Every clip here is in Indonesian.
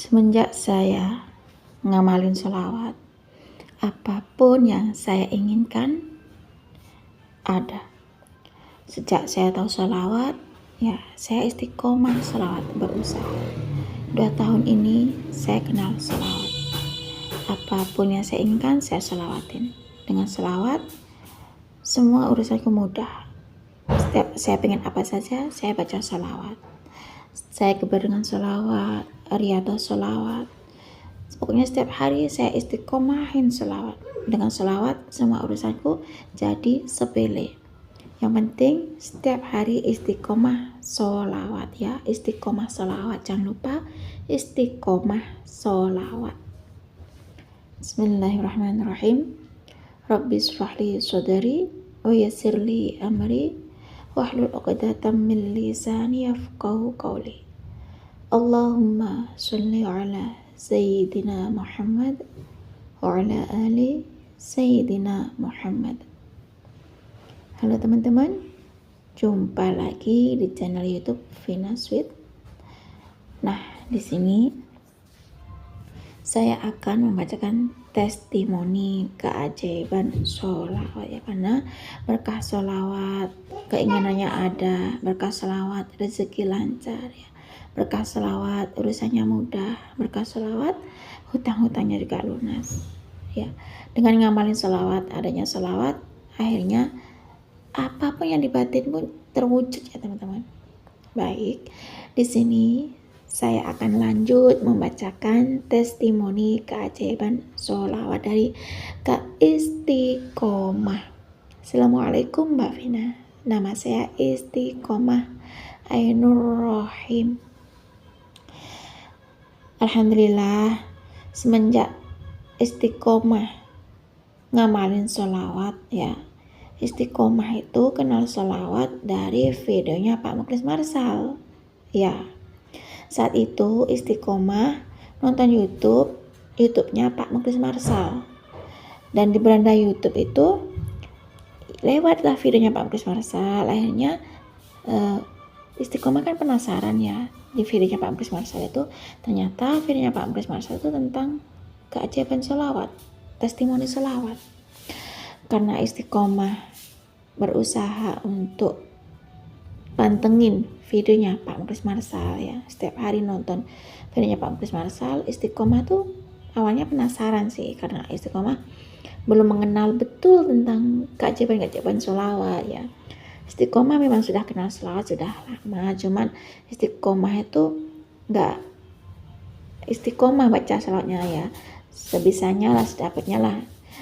Semenjak saya ngamalin sholawat, apapun yang saya inginkan ada. Sejak saya tahu sholawat, ya saya istiqomah sholawat, berusaha. 2 tahun ini saya kenal sholawat. Apapun yang saya inginkan, saya sholawatin. Dengan sholawat, semua urusanku mudah. Setiap saya pengen apa saja, saya baca sholawat. Saya kebar dengan sholawat, riyadhah sholawat. Pokoknya setiap hari saya istiqomahin sholawat. Dengan sholawat semua urusanku jadi sepele. Yang penting setiap hari istiqomah sholawat ya. Istiqomah sholawat, jangan lupa istiqomah sholawat. Bismillahirrahmanirrahim. Rabbi shrahli sadri wa yassirli amri wahlul 'uqdatam min lisani yafqahu qawli. Allahumma sholli ala Sayyidina Muhammad wa ala ali Sayyidina Muhammad. Halo teman-teman, jumpa lagi di channel YouTube Vina Sweet. Nah, di sini saya akan membacakan testimoni keajaiban sholawat ya, karena berkah sholawat keinginannya ada, berkah sholawat rezeki lancar ya, berkah sholawat urusannya mudah, berkah sholawat hutang-hutangnya juga lunas ya. Dengan ngamalin sholawat, adanya sholawat, akhirnya apapun yang dibatin pun terwujud ya teman-teman. Baik, di sini saya akan lanjut membacakan testimoni keajaiban sholawat dari Kak Istiqomah. Assalamualaikum Mbak Vina, nama saya Istiqomah Ainur Rohim. Alhamdulillah, semenjak istiqomah ngamalin sholawat ya. Istiqomah itu kenal sholawat dari videonya Pak Mukhlis Marsal ya. Saat itu istiqomah nonton YouTube-nya Pak Mukhlis Marsal, dan di beranda YouTube itu lewatlah videonya Pak Mukhlis Marsal. Akhirnya istiqomah kan penasaran ya, di videonya Pak Mukhlis Marsal itu ternyata videonya Pak Mukhlis Marsal itu tentang keajaiban sholawat, testimoni sholawat. Karena istiqomah berusaha untuk pantengin videonya Pak Mukhlis Marsal ya, setiap hari nonton videonya Pak Mukhlis Marsal. Istiqomah tuh awalnya penasaran sih, karena istiqomah belum mengenal betul tentang keajaiban sholawat ya. Istiqomah memang sudah kenal sholawat sudah lama, cuman istiqomah itu nggak istiqomah baca sholawatnya ya, sebisanya lah, sedapatnya lah.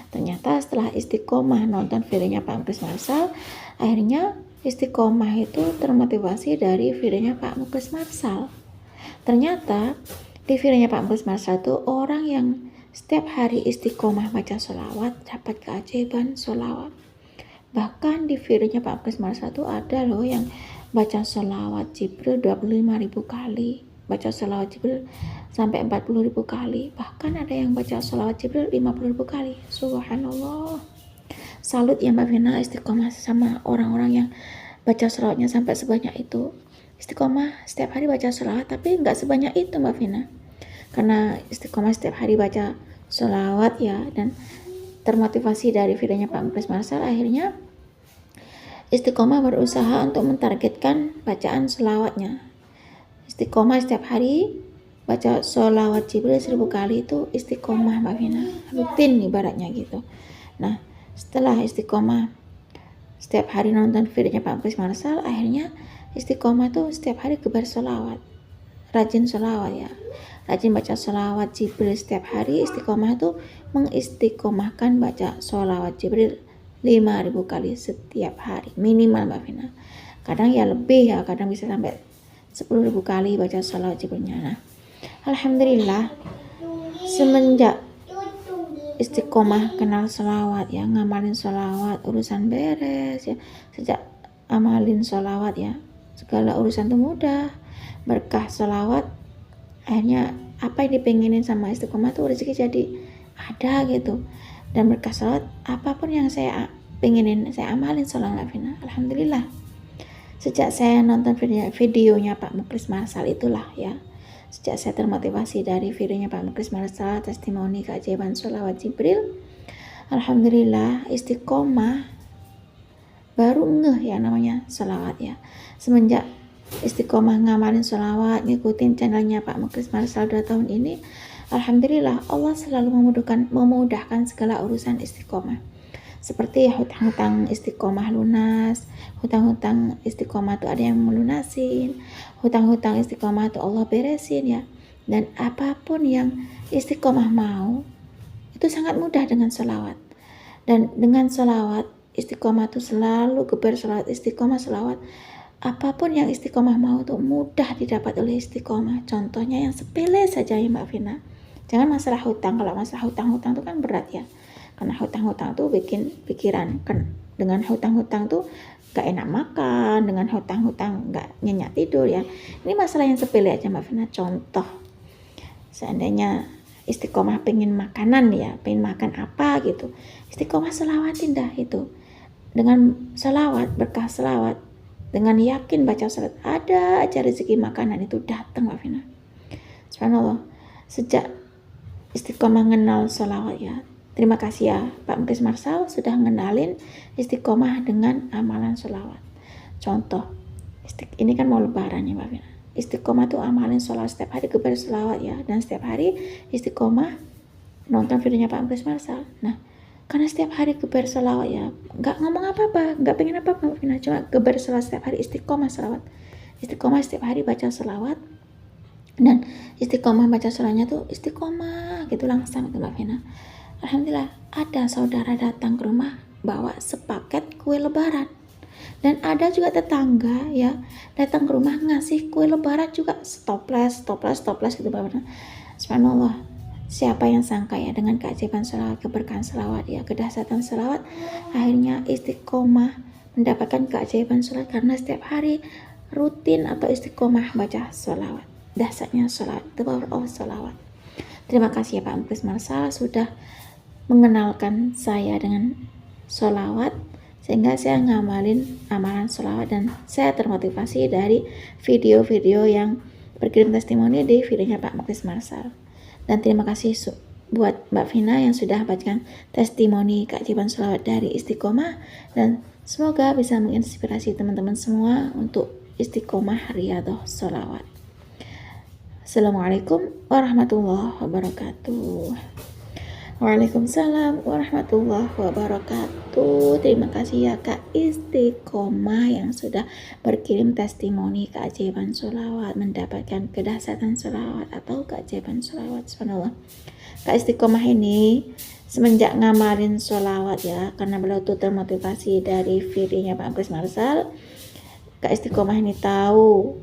Ternyata setelah istiqomah nonton videonya Pak Mukhlis Marsal, akhirnya istiqomah itu termotivasi dari videonya Pak Mukhlis Marsal. Ternyata di videonya Pak Mukhlis Marsal itu orang yang setiap hari istiqomah baca sholawat dapat keajaiban sholawat. Bahkan di videonya Pak Mukhlis Marsal itu ada loh yang baca sholawat Jibril 25.000 kali, baca sholawat Jibril sampai 40.000 kali, bahkan ada yang baca sholawat Jibril 50.000 kali. Subhanallah. Salut ya Mbak Vina, istiqomah sama orang-orang yang baca sholawatnya sampai sebanyak itu. Istiqomah setiap hari baca sholawat, tapi nggak sebanyak itu Mbak Vina. Karena istiqomah setiap hari baca sholawat ya, dan termotivasi dari videonya Pak Mukhlis Marsal, akhirnya istiqomah berusaha untuk mentargetkan bacaan sholawatnya. Istiqomah setiap hari baca sholawat Jibril 1000 kali, itu istiqomah Mbak Vina, rutin ibaratnya gitu. Nah, setelah istiqomah setiap hari nonton videonya Pak Mukhlis Marsal, akhirnya istiqomah tuh setiap hari kebar sholawat, rajin sholawat ya, rajin baca sholawat Jibril setiap hari. Istiqomah tuh mengistiqomahkan baca sholawat Jibril 5.000 kali setiap hari minimal Mbak Vina. Kadang ya lebih ya, kadang bisa sampai 10.000 kali baca sholawat Jibrilnya. Nah, alhamdulillah semenjak istiqomah kenal sholawat ya, ngamalin sholawat, urusan beres ya. Sejak amalin sholawat ya, segala urusan tuh mudah. Berkah sholawat, akhirnya apa yang dipenginin sama istiqomah tuh rezeki jadi ada gitu. Dan berkah sholawat, apapun yang saya pengenin, saya amalin sholawat Vina. Alhamdulillah. Sejak saya nonton videonya Pak Mukhlis Marsal itulah ya, sejak saya termotivasi dari videonya Pak Muklis Marsal, testimoni keajaiban sholawat Jibril, alhamdulillah istiqomah, baru ngeh ya namanya sholawat ya. Semenjak istiqomah ngamalin sholawat, ngikutin channelnya Pak Muklis Marsal 2 tahun ini, alhamdulillah Allah selalu memudahkan segala urusan istiqomah. Seperti hutang-hutang istiqomah lunas, hutang-hutang istiqomah itu ada yang melunasin, hutang-hutang istiqomah itu Allah beresin ya. Dan apapun yang istiqomah mau, itu sangat mudah dengan sholawat. Dan dengan sholawat, istiqomah itu selalu geber sholawat, istiqomah sholawat. Apapun yang istiqomah mau itu mudah didapat oleh istiqomah. Contohnya yang sepele saja ya Mbak Vina. Jangan masalah hutang, kalau masalah hutang-hutang itu kan berat ya. Karena hutang-hutang tuh bikin pikiran kan, dengan hutang-hutang tuh gak enak makan, dengan hutang-hutang gak nyenyak tidur ya. Ini masalah yang sepele aja Mbak Vina. Contoh, seandainya istiqomah pengen makanan ya, pengen makan apa gitu, istiqomah selawatin dah itu. Dengan selawat, berkah selawat, dengan yakin baca salat, ada aja rezeki makanan itu datang Mbak Vina. Subhanallah, sejak istiqomah kenal selawat ya. Terima kasih ya Pak Muklis Marsal sudah ngenalin istiqomah dengan amalan sholawat. Contoh, ini kan mau lebaran ya Mbak Vina. Istiqomah tuh amalin sholawat setiap hari, geber sholawat ya. Dan setiap hari istiqomah nonton videonya Pak Muklis Marsal. Nah, karena setiap hari geber sholawat ya, gak ngomong apa-apa, gak pengen apa-apa Mbak Vina, cuma geber sholawat setiap hari, istiqomah sholawat. Istiqomah setiap hari baca sholawat. Dan istiqomah baca sholawatnya tuh istiqomah gitu langsung itu Mbak Vina. Alhamdulillah ada saudara datang ke rumah bawa sepaket kue lebaran, dan ada juga tetangga ya datang ke rumah ngasih kue lebaran juga, toples gitu Bapak. Subhanallah, siapa yang sangka ya dengan keajaiban sholawat, keberkahan sholawat ya, kedahsyatan sholawat, akhirnya istiqomah mendapatkan keajaiban sholawat karena setiap hari rutin atau istiqomah baca sholawat. Dahsyatnya sholawat, the power of sholawat. Terima kasih ya Pak Muklis Marsal sudah mengenalkan saya dengan sholawat, sehingga saya ngamalin amalan sholawat dan saya termotivasi dari video-video yang berkirim testimoni di videonya Pak Muklis Marsal. Dan terima kasih buat Mbak Vina yang sudah bacakan testimoni keajaiban sholawat dari istiqomah, dan semoga bisa menginspirasi teman-teman semua untuk istiqomah riyadhah sholawat. Assalamualaikum warahmatullahi wabarakatuh. Waalaikumsalam warahmatullahi wabarakatuh. Terima kasih ya Kak Istiqomah yang sudah berkirim testimoni keajaiban sholawat, mendapatkan kedahsyatan sholawat atau keajaiban sholawat. Subhanallah, Kak Istiqomah ini semenjak ngamalin sholawat ya, karena beliau tuh termotivasi dari videonya Pak Muklis Marsal. Kak Istiqomah ini tahu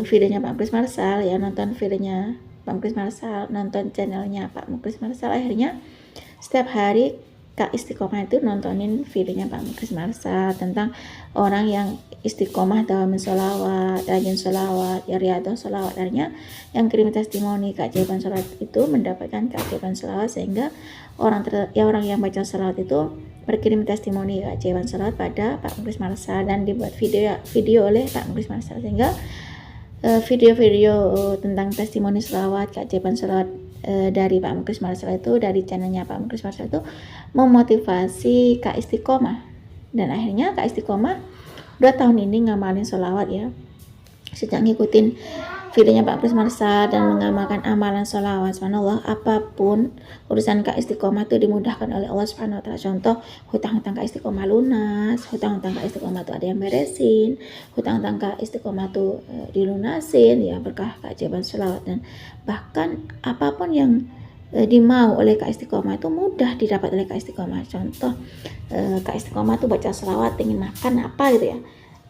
videonya Pak Muklis Marsal ya, nonton videonya Pak Muklis Marsal, nonton channelnya Pak Muklis Marsal, akhirnya setiap hari Kak Istiqomah itu nontonin videonya Pak Muklis Marsal tentang orang yang istiqomah dalam sholawat, rajin sholawat, ya riyadhah sholawat. Akhirnya yang kirim testimoni keajaiban sholawat itu mendapatkan keajaiban sholawat, sehingga orang yang baca sholawat itu berkirim testimoni keajaiban sholawat pada Pak Muklis Marsal dan dibuat video oleh Pak Muklis Marsal, sehingga video-video tentang testimoni sholawat, keajaiban sholawat dari Pak Muklis Marsal itu, dari channelnya Pak Muklis Marsal itu memotivasi Kak Istiqomah, dan akhirnya Kak Istiqomah 2 tahun ini ngamalin sholawat ya, sejak ngikutin videonya Pak Muklis Marsal dan mengamalkan amalan sholawat. Subhanallah, apapun urusan Kak Istiqomah itu dimudahkan oleh Allah Subhanahu wa Ta'ala. Contoh, hutang-hutang Kak Istiqomah lunas, hutang-hutang Kak Istiqomah itu ada yang beresin, hutang-hutang Kak Istiqomah itu dilunasin ya, berkah keajaiban sholawat. Dan bahkan apapun yang dimau oleh Kak Istiqomah itu mudah didapat oleh Kak Istiqomah. Contoh, Kak Istiqomah tuh baca sholawat pengen makan apa gitu ya,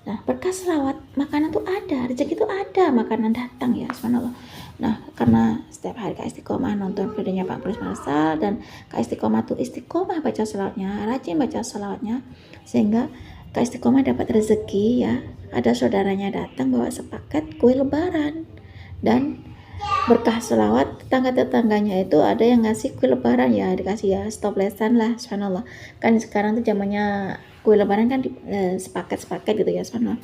nah berkah selawat makanan tuh ada, rezeki tuh ada, makanan datang ya, subhanallah. Nah karena setiap hari Kak Istiqomah nonton videonya Pak Muklis Marsal, dan Kak Istiqomah tuh istiqomah baca selawatnya, rajin baca selawatnya, sehingga Kak Istiqomah dapat rezeki ya, ada saudaranya datang bawa sepaket kue lebaran, dan berkah selawat tetangga-tetangganya itu ada yang ngasih kue lebaran ya, dikasih ya stoplesan lah, subhanallah. Kan sekarang tuh zamannya kue lebaran kan sepaket gitu ya, subhanallah.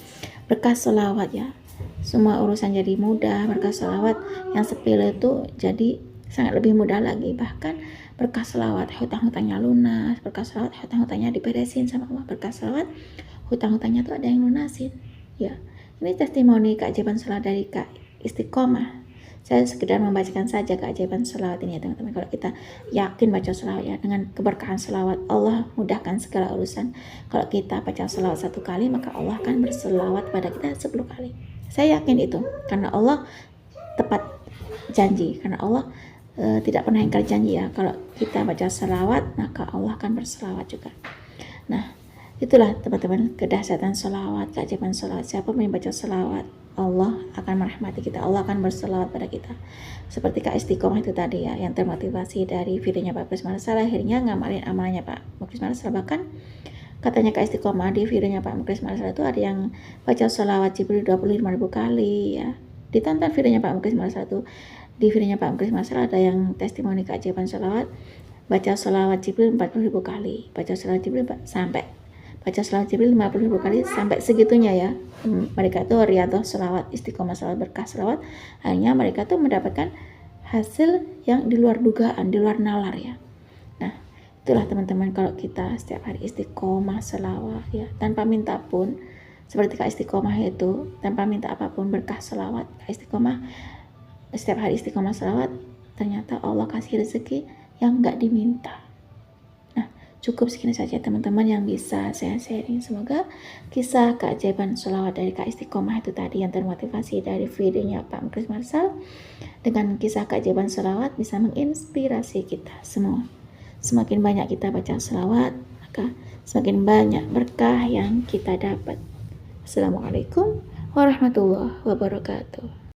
Berkah selawat ya, semua urusan jadi mudah. Berkat selawat yang sepele itu jadi sangat lebih mudah lagi. Bahkan berkat selawat hutang-hutangnya lunas, berkat selawat hutang-hutangnya diberesin sama Allah, berkat selawat hutang-hutangnya tuh ada yang lunasin. Ya, ini testimoni keajaiban selawat dari Kak Istiqomah. Saya sekedar membacakan saja keajaiban selawat ini ya teman-teman. Kalau kita yakin baca selawat ya, dengan keberkahan selawat Allah mudahkan segala urusan. Kalau kita baca selawat 1 kali, maka Allah akan berselawat pada kita 10 kali. Saya yakin itu karena Allah tepat janji, karena Allah tidak pernah ingkar janji ya. Kalau kita baca selawat, maka Allah akan berselawat juga. Nah, itulah teman-teman kedahsyatan selawat, keajaiban selawat. Siapa yang baca selawat, Allah akan merahmati kita, Allah akan berselawat pada kita. Seperti Kak Istiqomah itu tadi ya, yang termotivasi dari videonya Pak Muklis Marsal, akhirnya ngamalin amalannya Pak Muklis Marsal. Bahkan katanya Kak Istiqomah di videonya Pak Muklis Marsal itu ada yang baca selawat Jibril 25.000 kali ya. Ditonton videonya Pak Muklis Marsal itu. Di videonya Pak Muklis Marsal ada yang testimoni keajaiban selawat, baca selawat Jibril 40.000 kali, baca selawat Jibril sampai baca selawat Jibril 50.000 kali sampai segitunya ya. Mereka tuh riyadhah selawat, istiqomah selawat, berkah selawat. Hanya mereka tuh mendapatkan hasil yang di luar dugaan, di luar nalar ya. Nah, itulah teman-teman kalau kita setiap hari istiqomah selawat ya, tanpa minta pun, seperti Kak Istiqomah itu, tanpa minta apapun berkah selawat, Kak Istiqomah setiap hari istiqomah selawat, ternyata Allah kasih rezeki yang nggak diminta. Cukup segini saja teman-teman yang bisa saya sharing. Semoga kisah keajaiban selawat dari Kak Istiqomah itu tadi yang termotivasi dari videonya Pak Muklis Marsal dengan kisah keajaiban selawat bisa menginspirasi kita semua. Semakin banyak kita baca selawat, maka semakin banyak berkah yang kita dapat. Assalamualaikum warahmatullahi wabarakatuh.